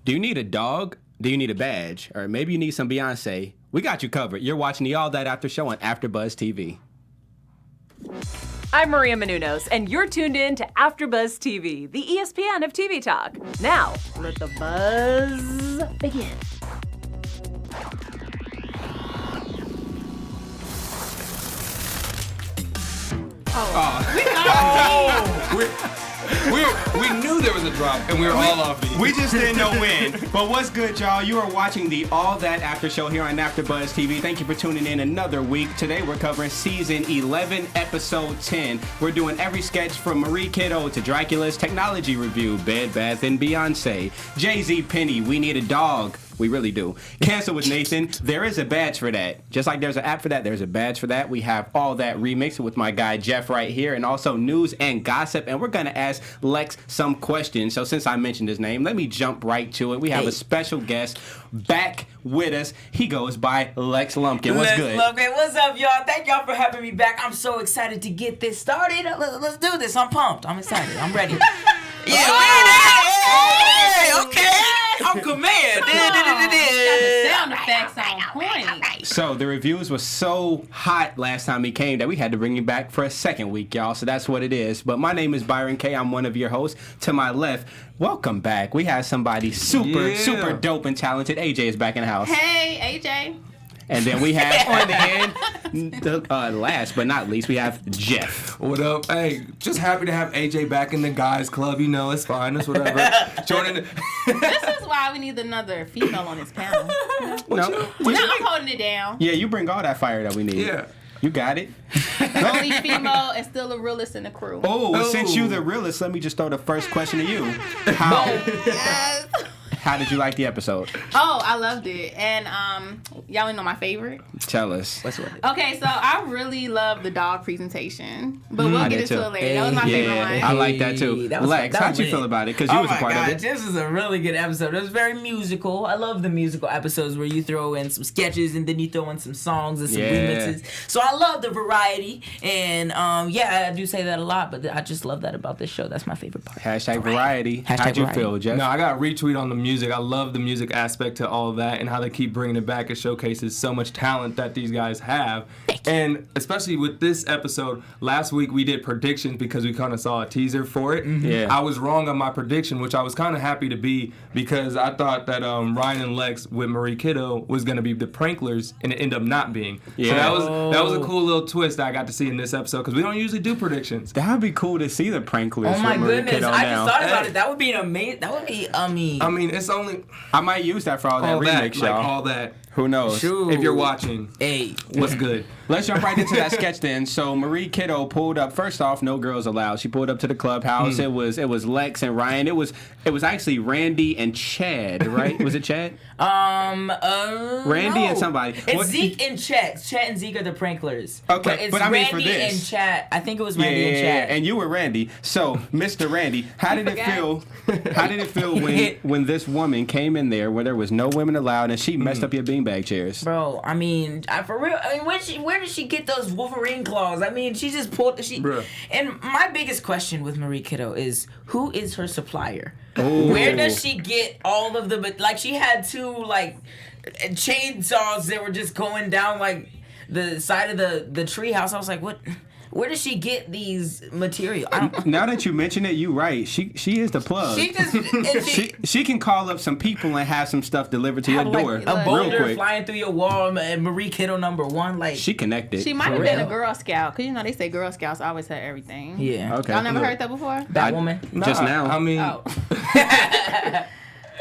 Do you need a dog? Do you need a badge? Or maybe you need some Beyonce? We got you covered. You're watching the All That After Show on AfterBuzz TV. I'm Maria Menounos, and you're tuned in to AfterBuzz TV, the ESPN of TV talk. Now, let the buzz begin. We knew there was a drop, and we were all off beat. We just didn't know when. But what's good, y'all? You are watching the All That After Show here on AfterBuzz TV. Thank you for tuning in another week. Today we're covering season 11, episode 10. We're doing every sketch from Marie Kiddo to Dracula's Technology Review, Bed, Bath, and Beyonce, Jay-Z, Penny, We Need a Dog. We really do. Cancel with Nathan. There is a badge for that. Just like there's an app for that, there's a badge for that. We have All That Remix with my guy Jeff right here, and also news and gossip. And we're going to ask Lex some questions. So since I mentioned his name, let me jump right to it. We have a special guest back with us. He goes by Lex Lumpkin. What's good? Lex Lumpkin. What's up, y'all? Thank y'all for having me back. I'm so excited to get this started. Let's do this. I'm pumped. I'm excited. I'm ready. Okay. I'm command. Got the sound effects on point. So the reviews were so hot last time he came that we had to bring him back for a second week, y'all. So that's what it is. But my name is Byron K. I'm one of your hosts. To my left, welcome back. We have somebody super dope and talented. AJ is back in the house. Hey, AJ. And then we have on the end, last but not least, we have Jeff. What up? Hey, just happy to have AJ back in the guys club. You know, it's fine. It's whatever. Joining. This is why we need another female on this panel. No, I'm holding it down. yeah, you bring all that fire that we need. Yeah. You got it. Only female and still a realist in the crew. Oh, since you the realist, let me just throw the first question to you. Yes. How did you like the episode? Oh, I loved it. And y'all know my favorite? Tell us. Okay, so I really love the dog presentation. But we'll get into it later. That was my favorite one. I like that too. Lex, how'd you feel about it? Because you was a part of it. This is a really good episode. It was very musical. I love the musical episodes where you throw in some sketches and then you throw in some songs and some remixes. So I love the variety. And I do say that a lot, but I just love that about this show. That's my favorite part. Hashtag variety. How'd you feel, Jeff? No, I got a retweet on the music. I love the music aspect to all of that and how they keep bringing it back. It showcases so much talent that these guys have. And especially with this episode, last week we did predictions because we kind of saw a teaser for it. Mm-hmm. Yeah. I was wrong on my prediction, which I was kind of happy to be because I thought that Ryan and Lex with Marie Kiddo was going to be the pranklers and it ended up not being. Yeah. So that was a cool little twist that I got to see in this episode because we don't usually do predictions. That would be cool to see the pranklers. Oh my with Marie goodness. Kiddo I now. just thought about it. That would be an amazing. That would be, I mean, it's only I might use that for all that remix, y'all. like all that. Who knows? Shoot. If you're watching, Hey. what's good? Let's jump right into that sketch then. So Marie Kiddo pulled up. First off, no girls allowed. She pulled up to the clubhouse. It was Lex and Ryan. It was actually Randy and Chad, right? Was it Chad? Randy and somebody. It's Zeke and Chet. Chet and Zeke are the pranklers. Okay, it's but I mean for Randy this. and Chet. I think it was Randy and Chet. And you were Randy. So, Mr. Randy, how did it feel? How did it feel when this woman came in there where there was no women allowed and she messed up your beanbag chairs? Bro, I mean, for real. I mean, where did she get those Wolverine claws? I mean, she just pulled the sheet. Bruh. And my biggest question with Marie Kiddo is, who is her supplier? Oh. Where does she get all of the? Like, she had two like chainsaws that were just going down like the side of the treehouse. I was like, what? Where does she get these material? Now that you mention it, you right. She is the plug. She just She can call up some people and have some stuff delivered to your have, door like, a real boulder quick. flying through your wall and Marie Kiddo #1. Like, She connected. She might have For been a real. Girl Scout. Because, they say Girl Scouts always had everything. yeah. Okay. Y'all never heard that before? That woman. Just now. I mean, Oh.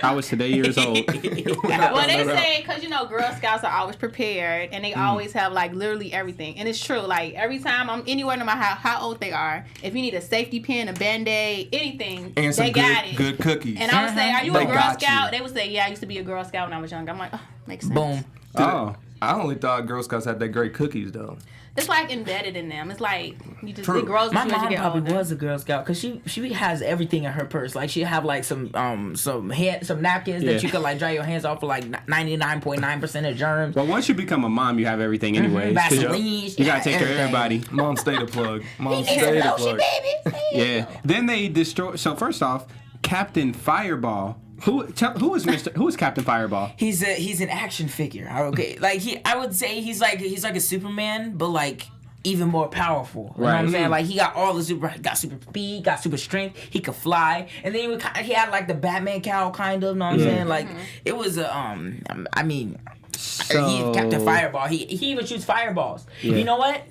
I was today years old. Well, they say, because, Girl Scouts are always prepared, and they always have, like, literally everything. And it's true. Like, every time I'm anywhere, no matter how old they are, if you need a safety pin, a Band-Aid, anything, and some they got it. good cookies. And I would say, are you They a Girl got Scout? you. They would say, yeah, I used to be a Girl Scout when I was young. I'm like, oh, makes sense. Boom. Oh. I only thought Girl Scouts had that great cookies though. It's like embedded in them. It's like you just True. it grows My with you as you mom get probably older. was a Girl Scout because she has everything in her purse. Like she have like some napkins that you could like dry your hands off for like 99.9% of germs. Well, once you become a mom, you have everything anyway. Vaseline, You gotta take care of everything. everybody. Mom, stay the plug. Mom, Need some stay the lotion, plug. baby. Yeah. Then they destroy. So first off, Captain Fireball Who is Captain Fireball? He's an action figure. Okay, like I would say he's like a Superman, but like even more powerful. You know what I'm saying? Like he got all the super speed, got super strength. He could fly, and then he had like the Batman cowl kind of. You know what I'm saying? Like it was a I mean, he's Captain Fireball. He even shoots fireballs. Yeah. You know what?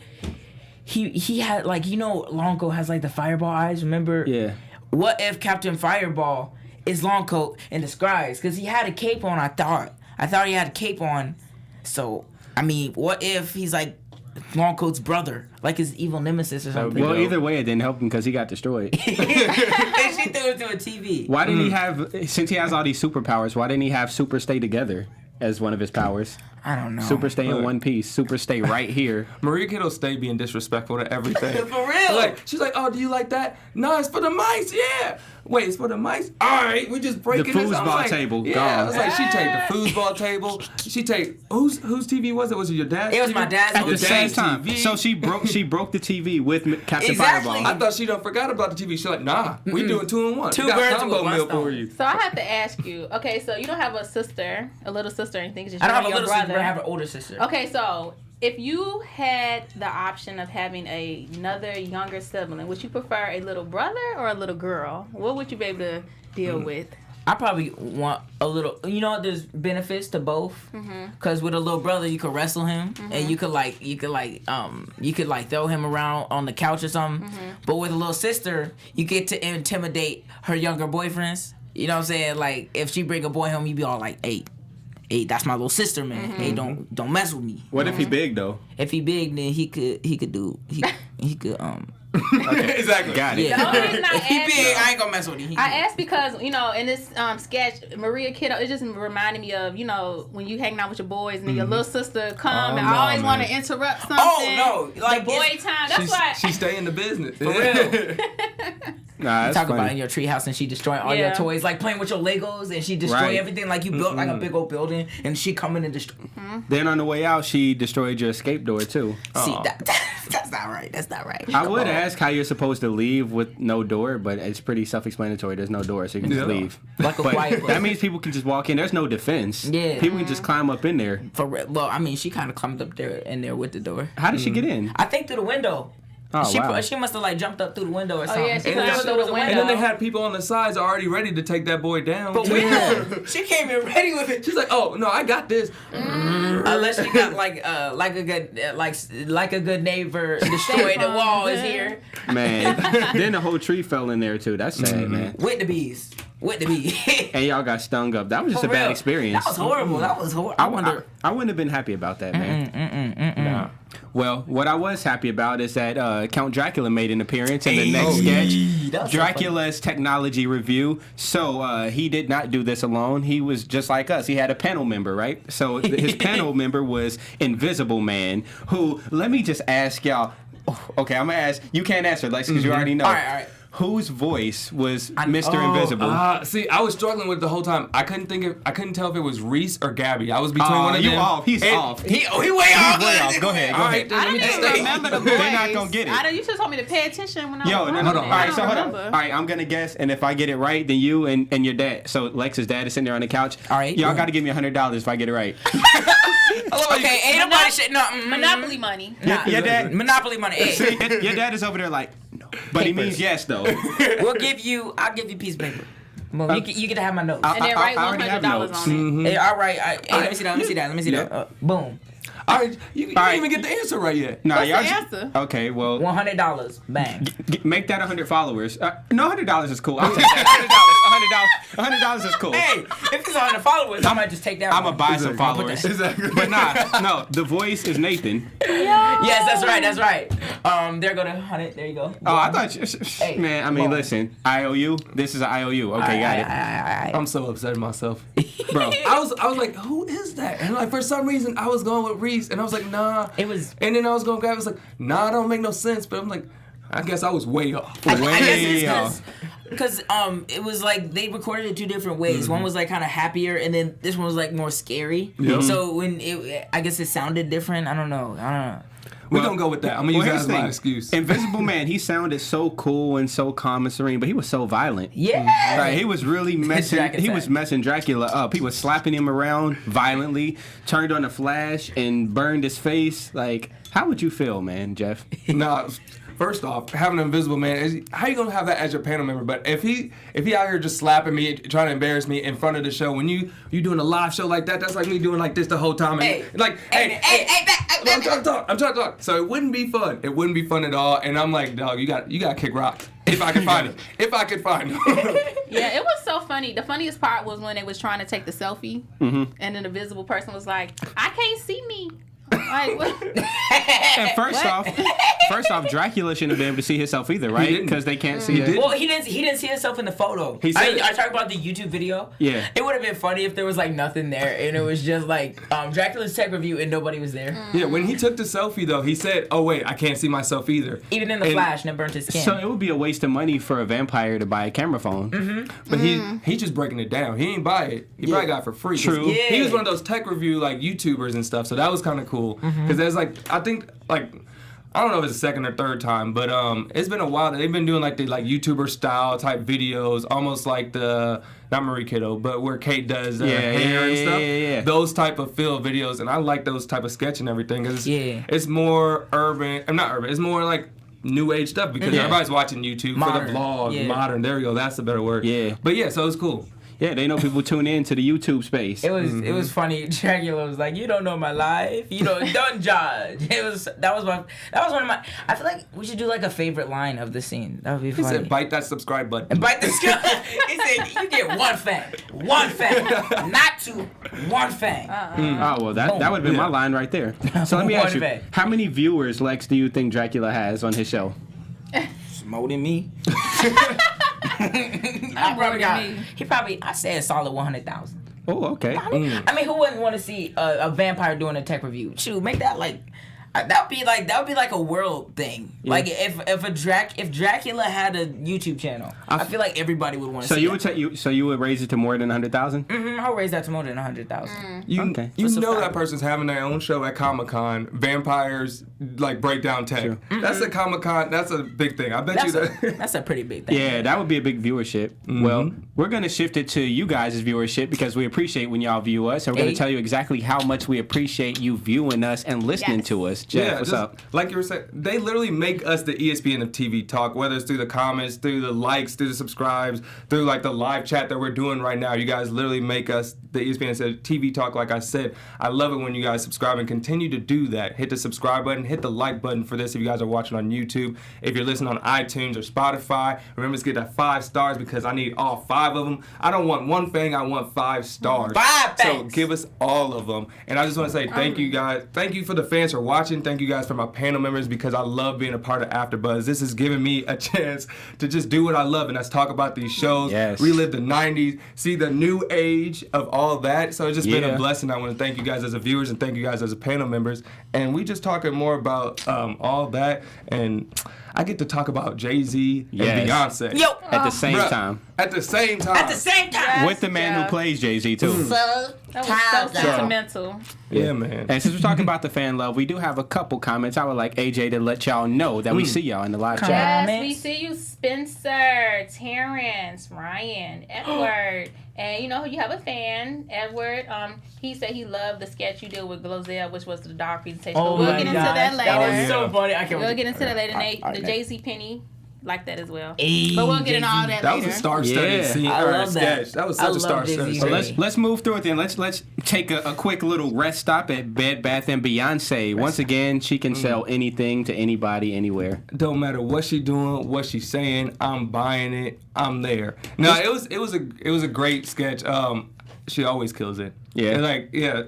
He had like Longcoat has like the fireball eyes. Remember? Yeah. What if Captain Fireball is Longcoat in disguise? Because he had a cape on. I thought he had a cape on. So I mean, what if he's like Longcoat's brother, like his evil nemesis or something? Well, either way, it didn't help him because he got destroyed. And she threw it to a TV. Why didn't he have? Since he has all these superpowers, why didn't he have Super Stay Together as one of his powers? I don't know. Super Stay in one piece. Super Stay right here. Maria Kiddo stay being disrespectful to everything. For real? Like, she's like, oh, do you like that? No, it's for the mice. Yeah. Wait, it's for the mice? All right, we just breaking The this. I was foosball like, table, Yeah, gone. I was like, she take the foosball table. She take whose TV was it? Was it your dad's? It was TV? my dad's. At Your the same dad's time. TV. So she broke the TV with Captain Exactly. Fireball. I thought she done forgot about the TV. She's like, nah, we doing 2 in 1. Two We got birds combo with one meal stone. for you. So I have to ask you. Okay, so you don't have a little sister, or anything? Just I don't have a your little brother. sister, but I have an older sister. Okay, so if you had the option of having another younger sibling, would you prefer a little brother or a little girl? What would you be able to deal with? I probably want a little. You know what? There's benefits to both. Cause with a little brother, you could wrestle him, and you could throw him around on the couch or something. But with a little sister, you get to intimidate her younger boyfriends. You know what I'm saying? Like if she bring a boy home, you be all like, hey, that's my little sister, man. Hey, don't mess with me. What if he big though? If he big, then he could Exactly. Got it. Yeah. The only reason I If he asked- big, I ain't gonna mess with him. I asked because, in this sketch, Maria Kiddo, it just reminded me of, when you hanging out with your boys and then your little sister come and no, always want to man. interrupt something. Oh, no. Like, the boy time. That's why. She stay in the business. For real. Nah, that's Talk funny. about in your treehouse and she destroying all your Yeah. toys, like playing with your Legos, and she destroy Right. everything. Like you built like a big old building, and she come in and destroy. Then on the way out, she destroyed your escape door too. See, that's not right. That's not right. I would ask how you're supposed to leave with no door, but it's pretty self-explanatory. There's no door, so you can just Yeah. leave. Like a But quiet place. that means people can just walk in. There's no defense. Yeah. People can just climb up in there. For real. Well, I mean, she kind of climbed up there in there with the door. How did she get in? I think through the window. Oh, she wow. she must have like jumped up through the window or something. yeah, she And climbed then, through the window. and then they had people on the sides already ready to take that boy down. But weird. She came in ready with it. She's like, oh no, I got this. Unless she got like a good neighbor destroy the wall is here Man. Then the whole tree fell in there too. That's sad, man. with the bees. With the bees. And y'all got stung up. That was just For a bad real. experience. That was horrible. That was horrible. I wonder. I wouldn't have been happy about that, man. Nah. Well, what I was happy about is that Count Dracula made an appearance in the next sketch, that was so Dracula's Technology Review. So he did not do this alone. He was just like us. He had a panel member, right? So his panel member was Invisible Man, who, let me just ask y'all. Okay, I'm going to ask. You can't answer, Lex, because you already know. All right. Whose voice was Mr. Invisible? See, I was struggling with it the whole time. I couldn't tell if it was Reese or Gabby. I was between one of you them. off. He's And- off. He way off. He's way off. Go ahead. Go All ahead. right, then I let me don't just even stay. remember the voice. They're not gonna get it. You just told me to pay attention when I Yo, was no. Hold on. All right, so hold on. remember. All right, I'm gonna guess, and if I get it right, then you and your dad. So Lex's dad is sitting there on the couch. All right. Y'all got to give me $100 if I get it right. Okay, ain't nobody shit. No, Monopoly money. Your dad. Monopoly money. Hey, Your dad is over there like, no, but he means yes though. I'll give you a piece of paper. Well, you get to have my notes. And then write I already have $100 notes. on it. Hey, all right. Hey, let me see that. Let me see that. Boom. All right, you All didn't right. even get the answer right yet. Nah, What's y'all the just- answer? Okay, well, $100. Bang. make that 100 followers. No, $100 is cool. I'll take that. $100 is cool. Hey, if it's 100 followers, I might just take that. I'm one. gonna buy some followers. But no, the voice is Nathan. Yes, that's right. There go to 100. There you go. Oh, I thought Hey, man, I mean, come on. listen, IOU. This is an IOU. Okay, got it. I'm so upset at myself. Bro, I was like, who is that? And like for some reason I was going with Reese, and I was like, nah. It was- And then I was going to grab. I was like, nah, it don't make no sense. But I'm like, I guess I was way off. I guess way it's off. because it was like they recorded it 2 different ways. One was like kind of happier, and then this one was like more scary. So when I guess it sounded different. I don't know. We're going to go with that. I'm going to use that here's as the my thing. excuse. Invisible Man, he sounded so cool and so calm and serene, but he was so violent. Yeah. Like, he was really messing. Dracula He was messing Dracula up. He was slapping him around violently, turned on a flash and burned his face. Like, how would you feel, man, Jeff? Nah, first off, having an Invisible Man, how you gonna have that as your panel member? But if he out here just slapping me, trying to embarrass me in front of the show, when you doing a live show like that, that's like me doing like this the whole time. And Hey. I'm trying to talk. So it wouldn't be fun. It wouldn't be fun at all. And I'm like, dog, you got to kick rock. If I can find it. If I could find it. Yeah, it was so funny. The funniest part was when they was trying to take the selfie, and then the visible person was like, "I can't see me." Like, what? And first off, Dracula shouldn't have been able to see himself either, right? didn't. Because they can't see He it. did. Well, he didn't see himself in the photo. He said it. I talk about the YouTube video. Yeah. It would have been funny if there was like nothing there and it was just like Dracula's tech review and nobody was there. Yeah, when he took the selfie though, he said, "Oh wait, I can't see myself either." Even in the flash, and it burnt his skin. So it would be a waste of money for a vampire to buy a camera phone. But he's just breaking it down. He ain't buy it. He probably got it for free. True. Yeah. He was one of those tech review like YouTubers and stuff. So that was kind of cool. Because there's like I think like I don't know if it's the second or third time, but it's been a while that they've been doing like the like YouTuber style type videos, almost like the not Marie Kiddo, but where Kate does hair and stuff. Yeah. Those type of fill videos, and I like those type of sketch and everything because it's more urban. I'm not urban. It's more like new age stuff because everybody's watching YouTube Modern. for the vlog. Yeah. Modern. There we go. That's the better word. Yeah. But yeah, so it's cool. Yeah, they know people tune in to the YouTube space. It was funny. Dracula was like, "You don't know my life. You don't judge." That was one of my. I feel like we should do like a favorite line of the scene. That would be He funny. said, "Bite that subscribe button." And bite the skull. He said, "You get one fang, not two, one fang." Oh, well, that would have been my line right there. So let me ask you, how many viewers, Lex, do you think Dracula has on his show? More than me. I say a solid 100,000. Oh, okay. I mean, who wouldn't want to see a vampire doing a tech review? Shoot, make that like. That would be like a world thing. Yeah. Like if Dracula had a YouTube channel, I feel like everybody would want to see. So you would raise it to more than 100,000? I'll raise that to more than 100,000. You Okay. know that person's having their own show at Comic-Con. Vampires like break down tech. That's a Comic-Con. That's a big thing. I bet That's a pretty big thing. Yeah, that would be a big viewership. Well, we're going to shift it to you guys' viewership because we appreciate when y'all view us. And we're going to tell you exactly how much we appreciate you viewing us and listening to us. Jeff, what's up? Like you were saying, they literally make us the ESPN of TV talk, whether it's through the comments, through the likes, through the subscribes, through like the live chat that we're doing right now. You guys literally make us the ESPN of TV talk. Like I said, I love it when you guys subscribe and continue to do that. Hit the subscribe button, hit the like button for this if you guys are watching on YouTube. If you're listening on iTunes or Spotify, remember to get that 5 stars because I need all 5 of them. I don't want one thing, I want 5 stars. 5 So things. give us all of them. And I just want to say thank you guys. Thank you for the fans for watching. Thank you guys for my panel members because I love being a part of AfterBuzz. This has given me a chance to just do what I love, and that's talk about these shows, relive the 90s, see the new age of all that. So it's just been a blessing. I want to thank you guys as a viewers and thank you guys as a panel members. And we just talking more about all that, and I get to talk about Jay-Z and Beyonce. Yo, At the same time. At the same time. at the same time. With the man who plays Jay-Z, too. That was so sentimental. Yeah, man. And since we're talking about the fan love, we do have a couple comments. I would like AJ to let y'all know that we see y'all in the live chat. Yes, we see you, Spencer, Terrence, Ryan, Edward, and you know you have a fan, Edward. He said he loved the sketch you did with Glozell, which was the dog presentation. Oh But we'll my get into gosh, that later. That was so funny. I can't We'll wait. get into that later. And the Jay-Z Penny like that as well. Hey, But we'll get into all That later. was a star-studded scene I or love that. sketch. That was I such a love star-studded Jay-Z. sketch. So let's move through it then. Let's take a quick little rest stop at Bed Bath & Beyonce. Once again, she can sell anything to anybody, anywhere. Don't matter what she doing, what she's saying, I'm buying it. I'm there. No, it was a great sketch. She always kills it. Yeah. And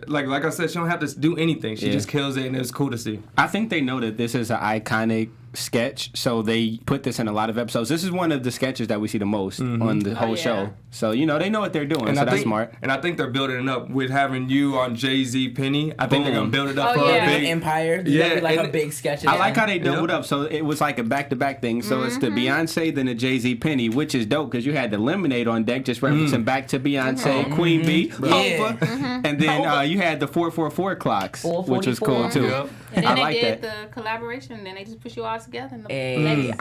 like I said, she don't have to do anything. She just kills it, and it was cool to see. I think they know that this is an iconic sketch, so they put this in a lot of episodes. This is one of the sketches that we see the most on the whole show. So, you know, they know what they're doing, so that's smart. And I think they're building it up with having you on Jay-Z Penny. I think they're going to build it up for a big Empire. Yeah, like a big sketch. I like how they doubled up, so it was like a back-to-back thing. So it's the Beyonce, then the Jay-Z Penny, which is dope because you had the Lemonade on deck, just referencing back to Beyonce, Queen Bee, Hova, and then you had the 444 clocks, which was cool too. And then I they did like the collaboration, and then they just push you all together. And the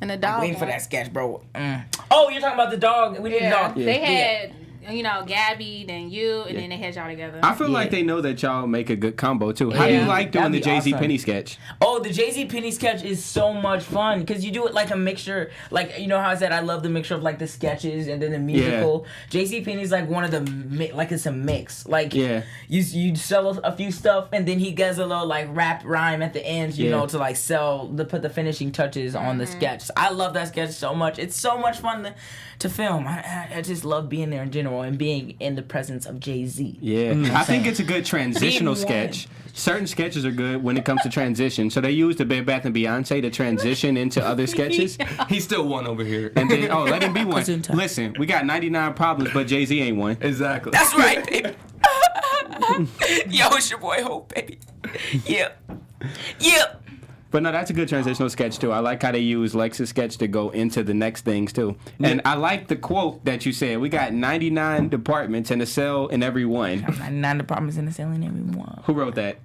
And the dog. I'm waiting for that sketch, bro. Oh, you're talking about the dog. We did the dog. They had, you know, Gabby, then you, and then they had y'all together. I feel like they know that y'all make a good combo too. How do you like doing the Jay-Z Penny sketch? Oh, the Jay-Z Penny sketch is so much fun because you do it like a mixture. Like, you know how I said I love the mixture of like the sketches and then the musical. Jay-Z Penny's like one of the like it's a mix. Like you sell a few stuff and then he does a little like rap rhyme at the end, you know, to like put the finishing touches on the sketch. I love that sketch so much. It's so much fun to film. I just love being there in general and being in the presence of Jay-Z. I think it's a good transitional sketch. Certain sketches are good when it comes to transition. So they use the Bed Bath & Beyonce to transition into other sketches. He's still one over here. And then, let him be one. Listen, we got 99 problems, but Jay-Z ain't one. Exactly. That's right, baby. Yo, it's your boy Hope, baby. Yep. But no, that's a good transitional sketch too. I like how they use Lex's sketch to go into the next things too. And I like the quote that you said. We got 99 departments and a cell in every one. 99 departments and a cell in every one. Who wrote that?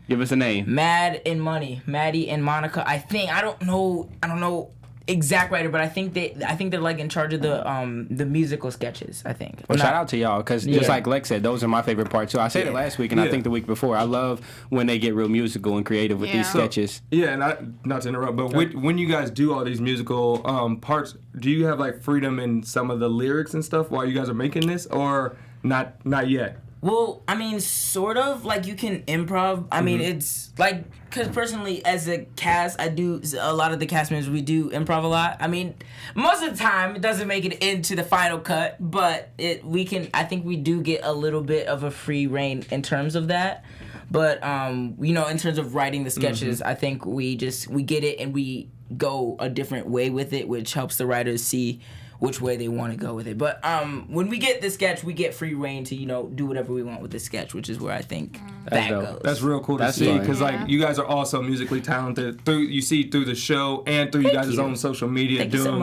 Give us a name. Mad and Money. Maddie and Monica. I don't know exact writer, but I think they're like in charge of the musical sketches, I think. Well, shout out to y'all, because just like Lex said, those are my favorite parts too. I said it last week, and I think the week before. I love when they get real musical and creative with these sketches. Yeah, and not to interrupt, but when you guys do all these musical parts, do you have like freedom in some of the lyrics and stuff while you guys are making this, or not yet? Well, I mean, sort of. Like, you can improv. I mean, it's like, because personally, as a cast, a lot of the cast members, we do improv a lot. I mean, most of the time, it doesn't make it into the final cut, but I think we do get a little bit of a free reign in terms of that. But, you know, in terms of writing the sketches, I think we get it and we go a different way with it, which helps the writers see which way they want to go with it. But when we get the sketch, we get free reign to, you know, do whatever we want with the sketch, which is where I think that goes. That's real cool to see, because like you guys are also musically talented through the show and through you guys' own social media doing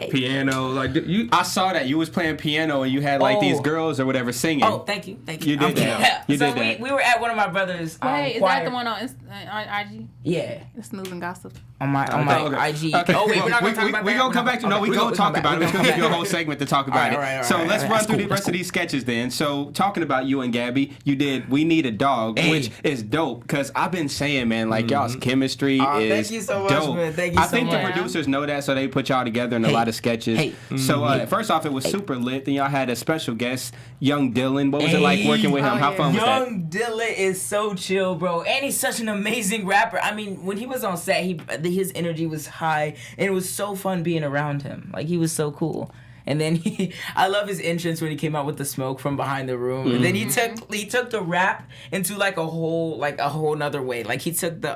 piano. Like I saw that you was playing piano and you had like these girls or whatever singing. Oh, thank you. You did that. You did that. We were at one of my brother's Wait, is choir. that the one on IG? Yeah. It's News and Gossip. On my IG. Okay. Oh wait, we're not gonna talk about that. We're gonna come back to we gonna talk about it. We're gonna give you a whole segment to talk about it. So let's run through the rest of these sketches then. So talking about you and Gabby, you did We Need a Dog, which is dope, because I've been saying, man, like y'all's chemistry is thank you so much, dope. man. Thank you I think the producers know that, so they put y'all together in a lot of sketches. So first off, it was super lit. Then y'all had a special guest, Young Dylan. What was it like working with him? How fun was that? Young Dylan is so chill, bro, and he's such an amazing rapper. I mean, when he was on set, his energy was high, and it was so fun being around him. Like, he was so cool. And then I love his entrance when he came out with the smoke from behind the room. And then he took the rap into like a whole nother way. Like, he took the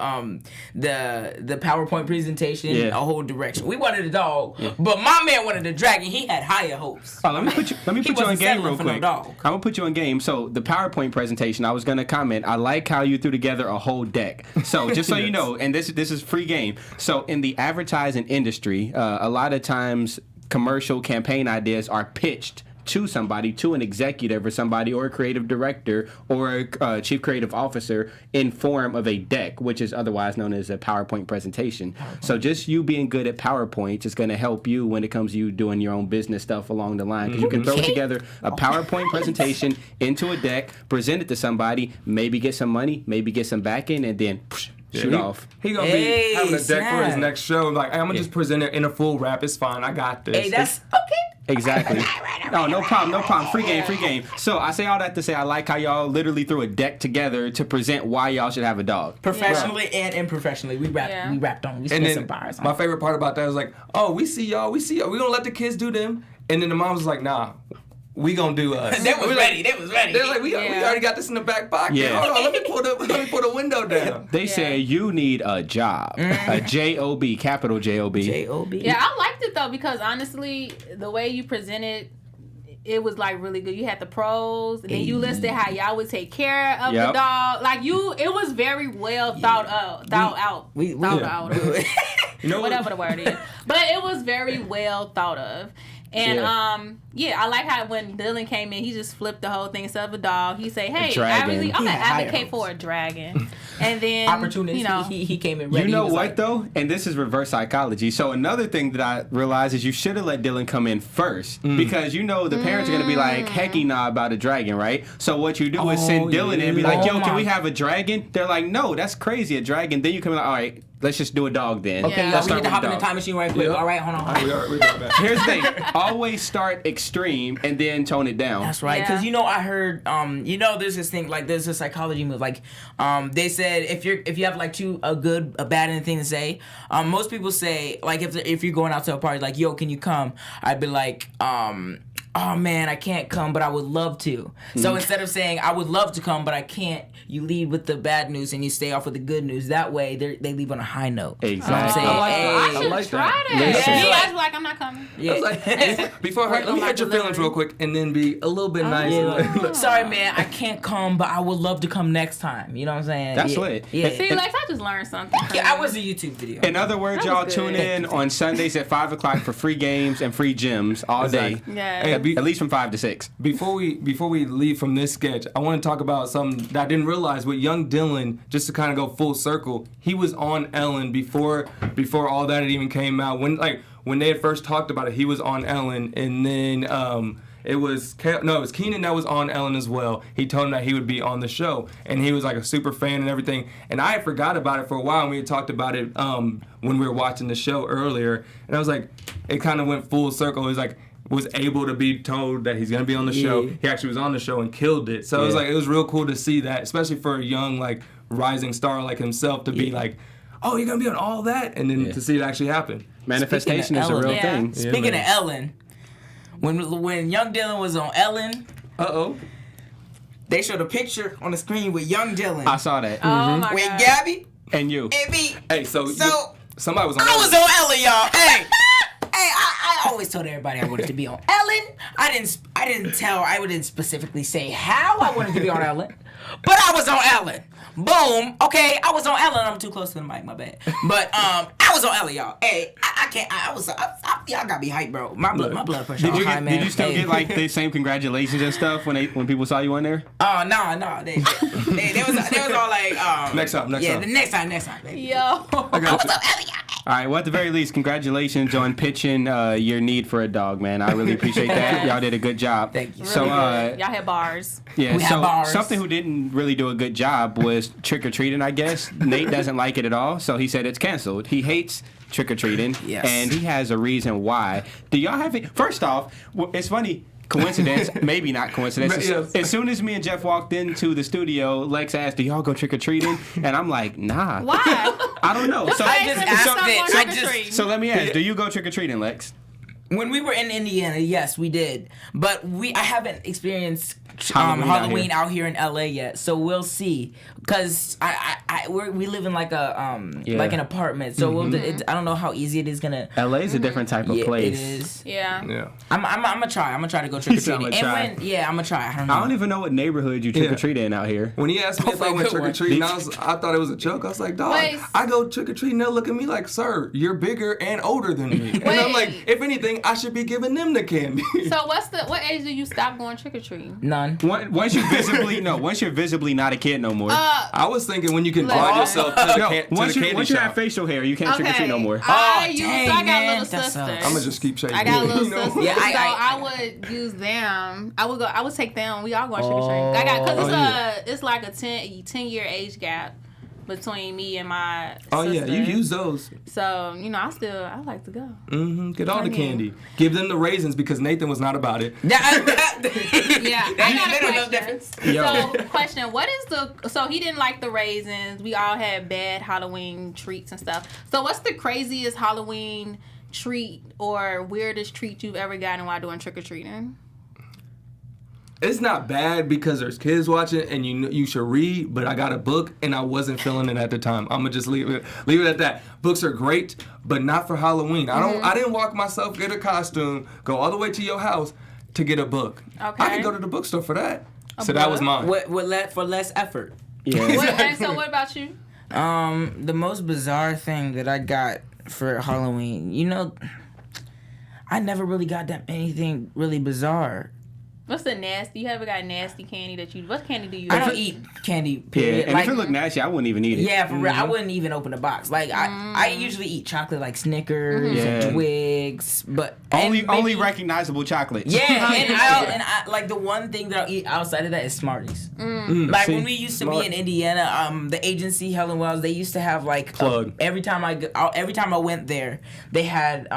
PowerPoint presentation a whole direction. We wanted a dog, but my man wanted a dragon. He had higher hopes. Oh, let me put you on game real quick. I'm gonna put you on game. So the PowerPoint presentation, I was gonna comment. I like how you threw together a whole deck. So just so you know, and this is free game. So in the advertising industry, a lot of times commercial campaign ideas are pitched to somebody, to an executive or somebody, or a creative director or a chief creative officer, in form of a deck, which is otherwise known as a PowerPoint presentation. So just you being good at PowerPoint is going to help you when it comes to you doing your own business stuff along the line, because you can throw together a PowerPoint presentation into a deck, present it to somebody, maybe get some money, maybe get some backing, and then shoot off. He gonna be having a deck for his next show. Like, I'm gonna just present it in a full rap. It's fine. I got this. Hey, that's okay. Exactly. No problem. Free game. So I say all that to say I like how y'all literally threw a deck together to present why y'all should have a dog. Professionally and unprofessionally, we rapped on. We spent some bars on. My favorite part about that was like, oh, we see y'all. We gonna let the kids do them. And then the mom was like, nah. we gonna do us. They was ready. They was ready. They're like, we already got this in the back pocket. Yeah. Hold on, let me pull the window down. They say you need a job, a J-O-B, capital J-O-B. J-O-B. Yeah, I liked it though because honestly, the way you presented, it was like really good. You had the pros, and then you listed how y'all would take care of the dog. Like it was very well thought out. Thought out. You know whatever the word is. But it was very well thought of. And I like how when Dylan came in, he just flipped the whole thing. Instead of a dog, he say, "Hey, I'm gonna advocate for a dragon." And then opportunity. He came in ready. You know what though? And this is reverse psychology. So another thing that I realized is you should have let Dylan come in first because you know the parents are gonna be like, "Hecky nah about a dragon," right? So what you do is send Dylan in and be like, "Yo, can we have a dragon?" They're like, "No, that's crazy, a dragon." Then you come in like, "All right, let's just do a dog then." Okay, let's we need to hop in the dog. time machine right quick. All right, hold on. We're back. Here's the thing: always start extreme and then tone it down. That's right, because I heard there's this thing like there's a psychology move like they said if you have like a good, a bad, and a thing to say, most people say like if you're going out to a party like, "Yo, can you come?" I'd be like oh man, I can't come, but I would love to. So instead of saying I would love to come, but I can't, you lead with the bad news and you stay off with the good news. That way, they leave on a high note. Exactly. I should like try that. Listen. You guys were like, "I'm not coming." Yeah. Like, before let me hurt your feelings real quick and then be a little bit nice. Yeah. Sorry, man, I can't come, but I would love to come next time. You know what I'm saying? That's lit. Yeah. See, Lex, I just learned something. Yeah, I was a YouTube video. In other words, That was y'all good. tune in on Sundays at 5 o'clock for free games and free gyms all day. Exactly. Yeah. Hey, At least from 5 to 6. Before we leave from this sketch, I want to talk about something that I didn't realize with young Dylan. Just to kind of go full circle, he was on Ellen before all that it even came out. When they had first talked about it, he was on Ellen, and then it was Keenan that was on Ellen as well. He told him that he would be on the show, and he was like a super fan and everything. And I had forgot about it for a while, and we had talked about it when we were watching the show earlier. And I was like, it kind of went full circle. It was like, was able to be told that he's gonna be on the show. He actually was on the show and killed it. So it was real cool to see that, especially for a young like rising star like himself to be like, "Oh, you're gonna be on all that," and then to see it actually happen. Manifestation is a real thing. Speaking of Ellen, when young Dylan was on Ellen, they showed a picture on the screen with young Dylan. I saw that. Oh my with God. Gabby And you. and me. Hey, so somebody was on. I was on Ellen, y'all. Hey, I always told everybody I wanted to be on Ellen. I didn't specifically say how I wanted to be on Ellen, but I was on Ellen. Boom. Okay, I was on Ellen. I'm too close to the mic. My bad. But I was on Ellen, y'all. Hey, I can't. Y'all got me hyped, bro. My blood pressure. Did you still get like the same congratulations and stuff when people saw you on there? Oh no. They was all like Next time. Yeah, the next time, baby. Yo. I got you. All right, well, at the very least, congratulations on pitching your need for a dog, man. I really appreciate that. Y'all did a good job. Thank you. So, Y'all had bars. yeah, We had bars. something who didn't really do a good job was trick-or-treating, I guess. Nate doesn't like it at all, so he said it's canceled. He hates trick-or-treating, and he has a reason why. Do y'all have it? First off, it's funny. Coincidence, maybe not coincidence. Yes. As soon as me and Jeff walked into the studio, Lex asked, "Do y'all go trick or treating?" And I'm like, "Nah." Why? I don't know. So, I just asked it. so let me ask: do you go trick or treating, Lex? When we were in Indiana, yes, we did. But I haven't experienced Halloween out here in LA yet, so we'll see. Cause we live in like a like an apartment, so I don't know how easy it is gonna. LA is a different type of place. It is. Yeah. I'm gonna try. I'm gonna try to go trick or treating. I'm gonna try. I don't know. I don't even know what neighborhood you trick or treat in out here. When he asked me if I went trick or treating, I thought it was a joke. I was like, "Dog, Wait. I go trick or treating." They'll look at me like, "Sir, you're bigger and older than me." And I'm like, if anything, I should be giving them the candy. So what age do you stop going trick or treating? None. Once you're visibly not a kid no more. I was thinking when you can draw yourself to the once candy you shop. have facial hair, you can't trick or treat no more. I dang, got little that sisters. sucks. I'm gonna just keep shaking. I got little You know? sisters. Yeah, I would use them. I would take them. We all going trick or treating. Because it's like a 10-year age gap between me and my sister. Oh yeah, you use those. So, I like to go. Get all the candy. Give them the raisins because Nathan was not about it. Yeah, I got a question. Yo. So, question, so he didn't like the raisins. We all had bad Halloween treats and stuff. So what's the craziest Halloween treat or weirdest treat you've ever gotten while doing trick-or-treating? It's not bad because there's kids watching and you should read, but I got a book and I wasn't feeling it at the time. I'm gonna just leave it at that. Books are great, but not for Halloween. I didn't walk myself, get a costume, go all the way to your house to get a book. Okay. I can go to the bookstore for that. So that was mine. For less effort. Yeah. So what about you? The most bizarre thing that I got for Halloween, I never really got anything really bizarre. What's the nasty? You ever got nasty candy what candy do you I eat? don't eat candy, Yeah, period. and if it looked nasty, I wouldn't even eat it. Yeah, for real. I wouldn't even open a box. Like, I usually eat chocolate like Snickers and Twix, but... Only recognizable chocolate. Yeah, and I like the one thing that I'll eat outside of that is Smarties. Like when we used to be in Indiana, the agency Helen Wells, they used to have like Plug. every time I went there, they had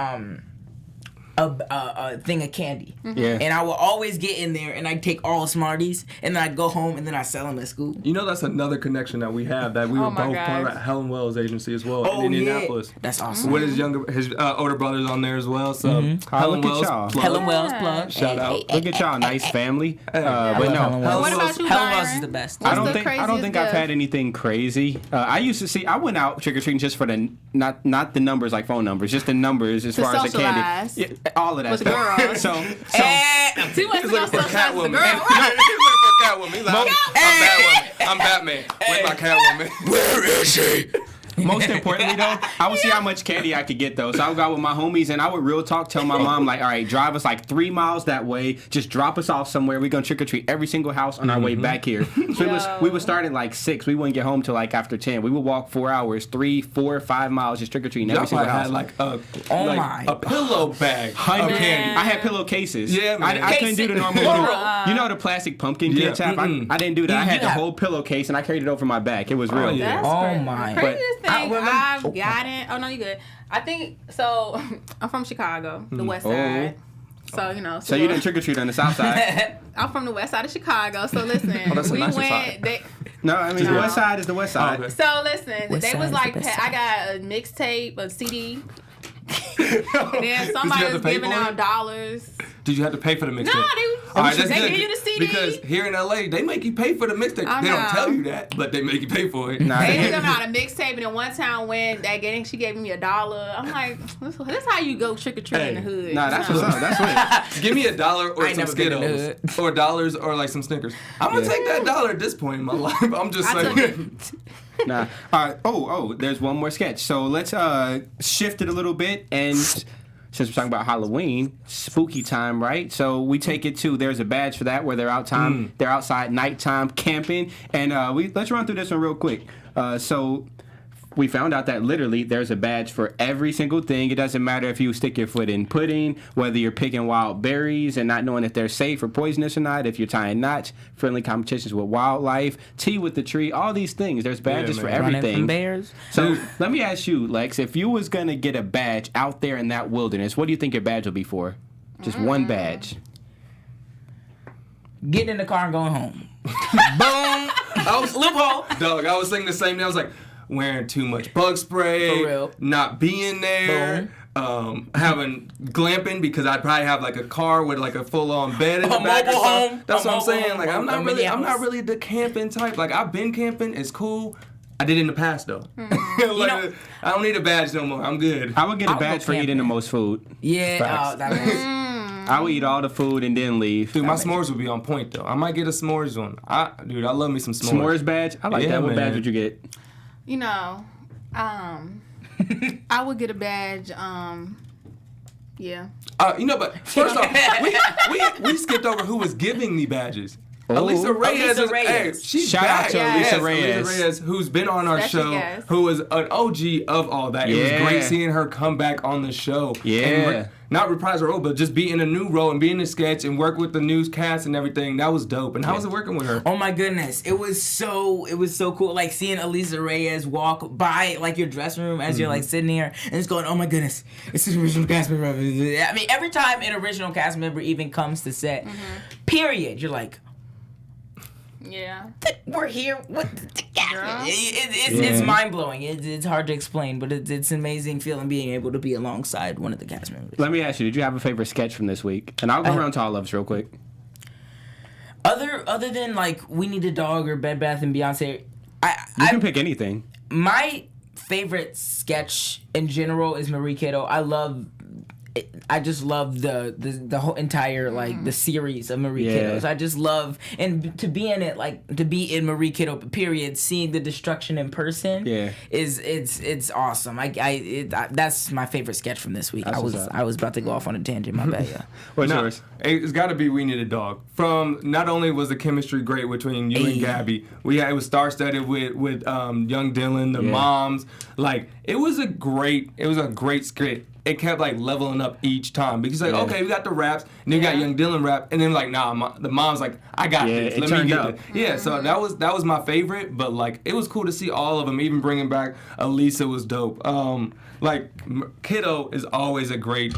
a thing of candy. Yeah. And I would always get in there and I'd take all Smarties and then I'd go home and then I'd sell them at school. That's another connection that we have, that we were my both part of gosh. that Helen Wells agency as well Oh, in Indianapolis. yeah. That's awesome. With his older brothers on there as well. So Look Helen at Wells, y'all. plug. Helen Wells plug. Shout out. Look at y'all, nice family. But Helen no, Wells. What about you, Helen Byron? Wells is the best. I don't the think craziest I've gift? had anything crazy. I went out trick or treating just for the not the numbers like phone numbers, just the numbers as To far as the socialize. candy, all of that With stuff. girls. So Too much to go Looking for socialize with the Catwoman. girl. He's looking for Catwoman. He's like, I'm Batwoman. I'm Batman. Where's my Catwoman? Where is she? most importantly though, I would see how much candy I could get though. So I would go out with my homies and I would real talk tell my mom like, all right, drive us like 3 miles that way. Just drop us off somewhere. We're gonna trick or treat every single house on our way back here. So we would start at like 6. We wouldn't get home till like after 10. We would walk 4 hours, 3, 4, 5 miles just trick or treating every single house. Had like a pillow bag of candy. I had pillowcases. Yeah, man. I couldn't do the normal little, the plastic pumpkin kids have. I didn't do that. I had the whole pillowcase and I carried it over my back. It was real. That's my. The craziest thing But- I've gotten. Oh no, you good. I think so. I'm from Chicago, the West Side. So So you didn't trick or treat on the South Side? I'm from the West Side of Chicago. So listen, that's a we nicer went. side. No, I mean the West Side is the West Side. okay. So listen, West they Side was is like, the best I got a mixtape, a CD. And then Did you somebody have to was pay giving for out it? dollars. Did you have to pay for the mixtape? No, All right, that's they good. give you the CD. Because here in LA, they make you pay for the mixtape. I They don't know. tell you that, but they make you pay for it. Nah, They was giving out a mixtape, and then one time when she gave me $1. I'm like, this how you go trick or treat in the hood. Nah, that's what's up. That's what. Give me $1 or I ain't some never been in the Skittles, or dollars or like some Snickers. I'm gonna take that $1 at this point in my life. I'm just I took saying. Nah. There's one more sketch. So let's shift it a little bit and. Since we're talking about Halloween, spooky time, right? So we take it to there's a badge for that where they're outside nighttime camping, and let's run through this one real quick. So we found out that literally there's a badge for every single thing. It doesn't matter if you stick your foot in pudding, whether you're picking wild berries and not knowing if they're safe or poisonous or not, if you're tying knots, friendly competitions with wildlife, tea with the tree, all these things. There's badges for Running everything. from bears. So let me ask you, Lex, if you was gonna get a badge out there in that wilderness, what do you think your badge will be for? Just one badge. Getting in the car and going home. Boom. Loophole. Dog, I was thinking the same thing. I was like, wearing too much bug spray, For real. not being there, having glamping because I'd probably have like a car with like a full-on bed in the A back or mobile something. home. That's A what I'm mobile saying. home. Like I'm A not mini really house. the camping type. Like I've been camping, it's cool. I did it in the past though. know- I don't need a badge no more. I'm good. I would get a I'll go badge for eating the camping. most food. Yeah. Facts. That was. I would eat all the food and then leave. Dude, my s'mores would be on point though. I might get a s'mores one. I love me some s'mores. S'mores badge? I like Yeah, that. What badge man. would you get? I would get a badge. Yeah. But first off, we skipped over who was giving me badges. Elisa Reyes. Elisa is- Reyes. Hey, she's Shout out back. to Yes. Elisa Reyes. Elisa Reyes, who's been on our Special show, guest. who was an OG of all that. It was Yeah. great seeing her come back on the show. Yeah. And not reprise her role, but just be in a new role and be in the sketch and work with the newscast and everything. That was dope. And how was it working with her? Oh my goodness, it was so cool. Like seeing Elisa Reyes walk by like your dressing room as you're like sitting here and it's going, oh my goodness, it's an original cast member. I mean, every time an original cast member even comes to set, period, you're like, Yeah. we're here with the cast member. It's mind blowing. It's hard to explain, but it's an amazing feeling being able to be alongside one of the cast members. Let me ask you, did you have a favorite sketch from this week? And I'll go around to all of us real quick. other than like We Need a Dog or Bed Bath and Beyonce, You can pick anything. my favorite sketch in general is Marie Kiddo. I just love the whole entire like the series of Marie Kiddos. I just love, and to be in it, like to be in Marie Kiddo period, seeing the destruction in person it's awesome. That's my favorite sketch from this week. I was about to go off on a tangent, my bad. Yeah. What's yours? It's got to be We Need a Dog. From not only was the chemistry great between you and Gabby, it was star-studded with young Dylan, the moms. Like it was a great skit. It kept like leveling up each time because like okay, we got the raps and then we got young Dylan rap and then like the mom's like I got this. Let me get it. Yeah, so that was my favorite. But like it was cool to see all of them. Even bringing back Elisa was dope. Like Kiddo is always a great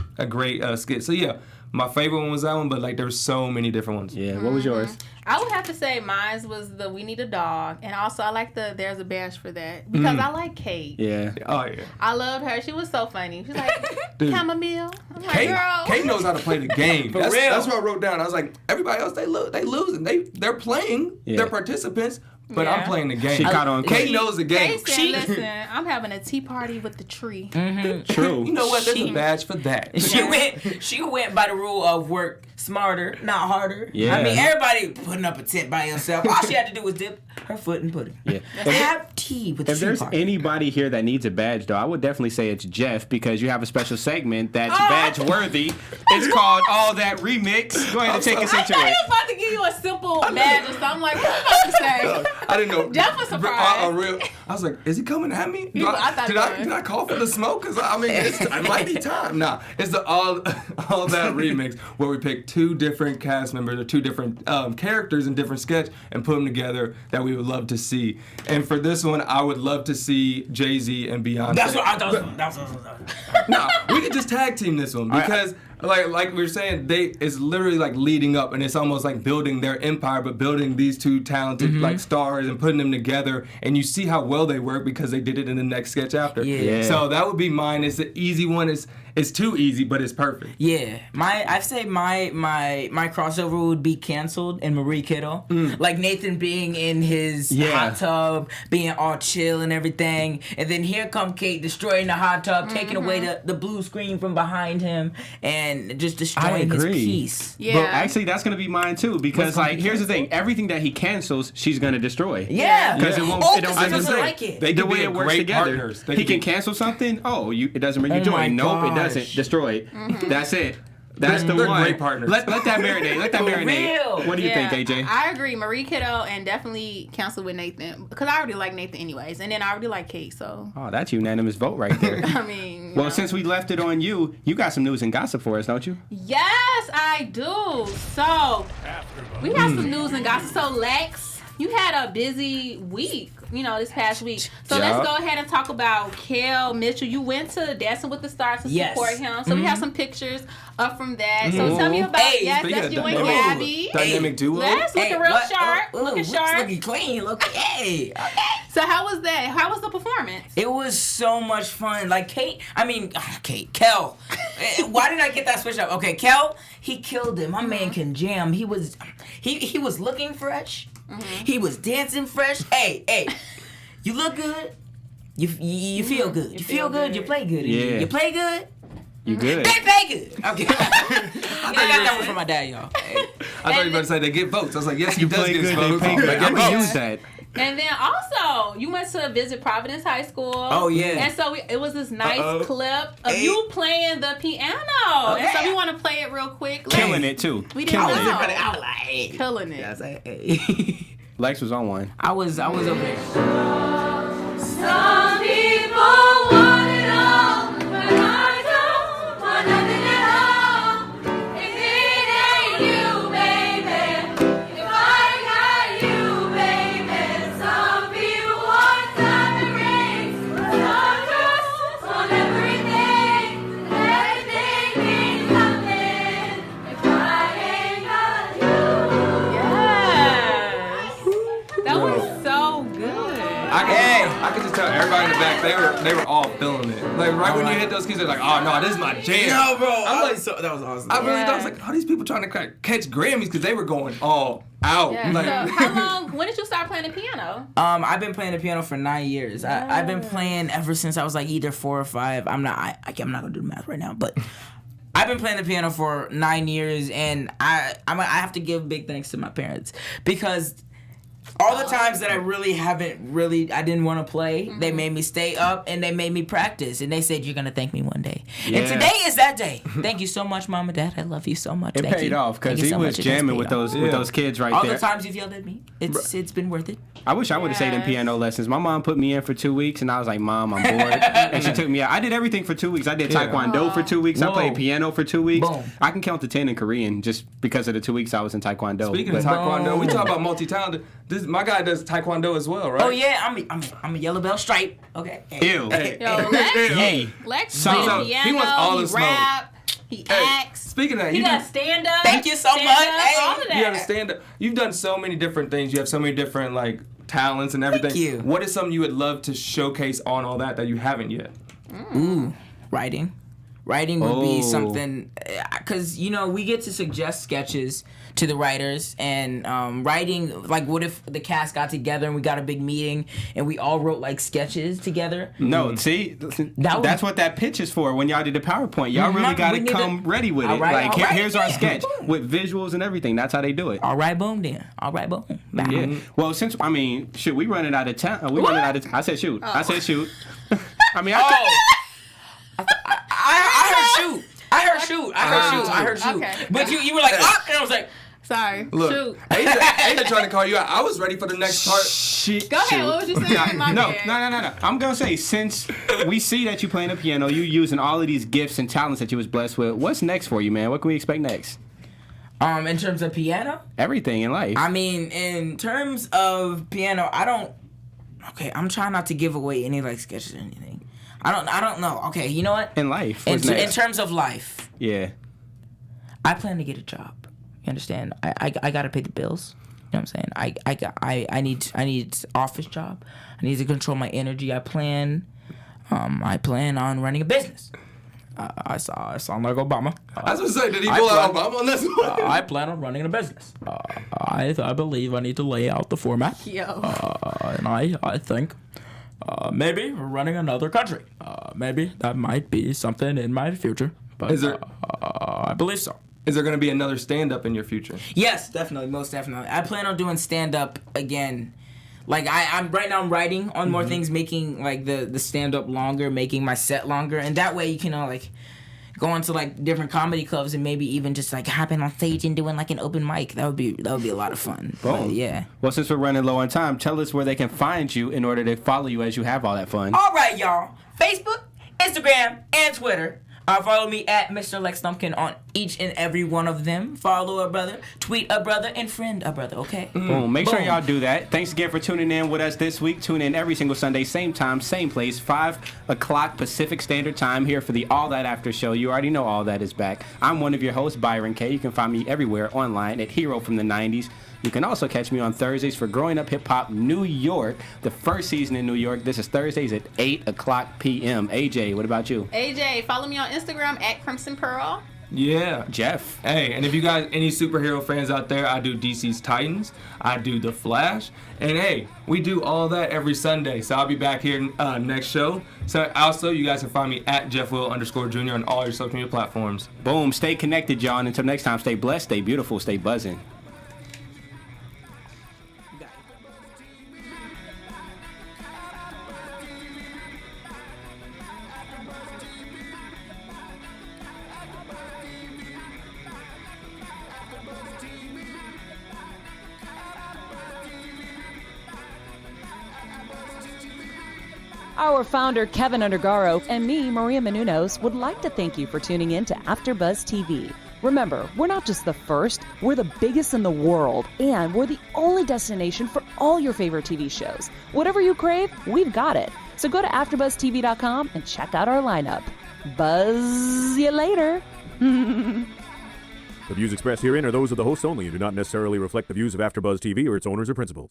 skit. So yeah. My favorite one was that one, but like there's so many different ones. Yeah, what was yours? I would have to say mine was the We Need a Dog, and also I like the There's a Bash for that because I like Kate. Yeah. Oh yeah. I loved her. She was so funny. She's like chamomile. I'm like, girl. Kate knows how to play the game. For real. That's what I wrote down. I was like, everybody else they losing. They're playing. They're participants. But I'm playing the game. She caught on. Kate knows the game. Kate said, listen, I'm having a tea party with the tree. True. You know what? There's a badge for that. She went by the rule of work smarter, not harder. Yeah. I mean, everybody putting up a tent by herself. All she had to do was dip her foot and put it. Yeah. Have tea with the If there's party. anybody here that needs a badge, though, I would definitely say it's Jeff because you have a special segment that's badge worthy. It's called All That Remix. Go ahead and take us I into thought he it. was about to give you a simple badge or something. Like, what are you about to say? I didn't know. Jeff was surprised. I was like, is he coming at me? I thought he was. Did I call for the smoke? Because I mean, it might be time. Nah, it's the all that remix where we pick two different cast members or two different characters in different sketch and put them together that we would love to see. And for this one, I would love to see Jay-Z and Beyonce. That's what I thought. Nah, we could just tag team this one because. Like we were saying, it's literally like leading up, and it's almost like building their empire, but building these two talented like stars and putting them together, and you see how well they work because they did it in the next sketch after. Yeah. So that would be mine. It's an easy one. It's too easy, but it's perfect. Yeah, I'd say my crossover would be canceled in Marie Kiddo. Like Nathan being in his hot tub, being all chill and everything, and then here come Kate destroying the hot tub, taking away the blue screen from behind him, and just destroying his peace. Yeah. But actually, that's going to be mine too because, like, here's the thing: everything that he cancels, she's going to destroy. Yeah, Because it won't. It don't I I doesn't like it. They the could way be it works great together. partners. He can cancel something. It doesn't bring you Oh joy. my Nope, it gosh. doesn't. Destroy it. That's it. That's the They're one. great partners. Let that marinate. Let that For marinate. real. What do you think, AJ? I agree. Marie Kiddo and definitely cancel with Nathan because I already like Nathan anyways, and then I already like Kate. So Oh, that's unanimous vote right there. I mean, Well, since we left it on you, you got some news and gossip for us, don't you? yes, I do. So we have some news and gossip. So Lex, you had a busy week, this past week. So let's go ahead and talk about Kel Mitchell. You went to Dancing with the Stars to support him. So we have some pictures up from that. So tell me about that's you and Gabby. Dynamic duo. Let's looking real sharp. Looking sharp. Looking clean. Okay. So how was that? How was the performance? It was so much fun. Like Kel. Why did I get that switch up? Okay, Kel, he killed it. My man can jam. He was looking fresh. He was dancing fresh. Hey, you look good. You feel good. You feel good. You play good. Yeah. You play good. You good? They play good. Okay. I got that one from my dad, y'all. I thought you were about to say they get votes. I was like, yes, he does play get good, votes. they pay good. They I'm get gonna votes. use that. And then also, you went to visit Providence High School. Oh, yeah. And so it was this nice clip of you playing the piano. Okay. And so we want to play it real quick. Killing it too. We didn't Killing know. it. I was like, Killing it. yeah, I was like, hey. Lex was on one. I was over there. Some people want it all, but I don't want nothing at all. If it ain't you, baby, if I got you, baby. Some people want diamond rings, some just want everything. Everything means nothing if I ain't got you. Yes. That was so good. I could just tell everybody in the back they were all feeling it. Like right when you hit those keys, they're like, oh no, this is my jam. No, bro. I'm like, that was awesome. I really thought, I was like, oh, these people trying to catch Grammys because they were going all out. Yeah. Like, So how long? When did you start playing the piano? I've been playing the piano for 9 years. I've been playing ever since I was like either 4 or 5. I'm not gonna do the math right now, but I've been playing the piano for 9 years, and I have to give big thanks to my parents because all the times that I didn't want to play, they made me stay up and they made me practice, and they said, you're gonna thank me one day. Yeah. And today is that day. Thank you so much, Mom and Dad. I love you so much. It paid off because he was jamming with those kids right all there. the times you've yelled at me, it's been worth it. I wish I would have stayed in piano lessons. My mom put me in for 2 weeks, and I was like, Mom, I'm bored. And she took me out. I did everything for 2 weeks. I did Taekwondo for 2 weeks. Whoa. I played piano for 2 weeks. Boom. I can count to 10 in Korean just because of the 2 weeks I was in Taekwondo. speaking of Taekwondo, we talk about multi-talented. My guy does Taekwondo as well, right? Oh yeah, I'm a yellow belt stripe. Okay. Ew. Hey, Yo, Lex. Hey. Lex So- plays piano. he wants all the he smoke. rap. He acts. Speaking of that, He you does stand up. Thank you so stand much. up, Hey. all of that. You understand? You've done so many different things. You have so many different like talents and everything. you. What is something you would love to showcase on all that you haven't yet? Ooh, writing. Writing would be Oh. something, because we get to suggest sketches to the writers, and writing, like, what if the cast got together and we got a big meeting and we all wrote like sketches together? No, see, that's what that pitch is for. When y'all did the PowerPoint, y'all really got to come ready with it. All right, like, all right, here's our yeah. sketch with visuals and everything. That's how they do it. All right, boom, then. All right, boom. Bye. Yeah. Well, since shoot, we running out of time. We running out of. I said shoot. I said shoot. I mean, I heard shoot. Okay. But you were like, ah, and I was like, Sorry. Look, Shoot. Asia trying to call you out. I was ready for the next part. shit. Go ahead. What was you saying? My No. bad. I'm gonna say, since we see that you playing the piano, you using all of these gifts and talents that you was blessed with. What's next for you, man? What can we expect next? in terms of piano, Everything in life. I mean, in terms of piano, I'm trying not to give away any like sketches or anything. I don't know. Okay, you know what? in life. In What's next? terms of life, Yeah. I plan to get a job. You understand? I gotta pay the bills. You know what I'm saying? I need office job. I need to control my energy. I plan on running a business. I sound like Obama. I was gonna say, did he pull out Obama on this one? I plan on running a business. I believe I need to lay out the format. Yo. And I think maybe running another country. Maybe that might be something in my future. But Is there- I believe so. Is there gonna be another stand-up in your future? Yes, definitely, most definitely. I plan on doing stand up again. Like I'm right now, I'm writing on more things, making like the stand up longer, making my set longer, and that way you can like go into like different comedy clubs and maybe even just like hopping on stage and doing like an open mic. That would be a lot of fun. Boom. But, yeah. Well, since we're running low on time, tell us where they can find you in order to follow you as you have all that fun. All right, y'all. Facebook, Instagram, and Twitter. Follow me at Mr. Lex Lumpkin on each and every one of them. Follow a brother, tweet a brother, and friend a brother, okay? Boom. Make sure Boom. y'all do that. Thanks again for tuning in with us this week. Tune in every single Sunday, same time, same place, 5 o'clock Pacific Standard Time here for the All That After Show. You already know All That is back. I'm one of your hosts, Byron K. You can find me everywhere online at Hero from the 90s. You can also catch me on Thursdays for Growing Up Hip Hop New York, the first season in New York. This is Thursdays at 8 o'clock p.m. AJ, what about you? AJ, follow me on Instagram at Crimson Pearl. Yeah. Jeff. Hey, and if you guys, any superhero fans out there, I do DC's Titans, I do The Flash, and hey, we do all that every Sunday, so I'll be back here next show. So also, you guys can find me at JeffWill_Jr. on all your social media platforms. Boom. Stay connected, y'all. And until next time, stay blessed, stay beautiful, stay buzzing. Our founder, Keven Undergaro, and me, Maria Menounos, would like to thank you for tuning in to AfterBuzz TV. Remember, we're not just the first, we're the biggest in the world, and we're the only destination for all your favorite TV shows. Whatever you crave, we've got it. So go to AfterBuzzTV.com and check out our lineup. Buzz you later. The views expressed herein are those of the hosts only and do not necessarily reflect the views of AfterBuzz TV or its owners or principals.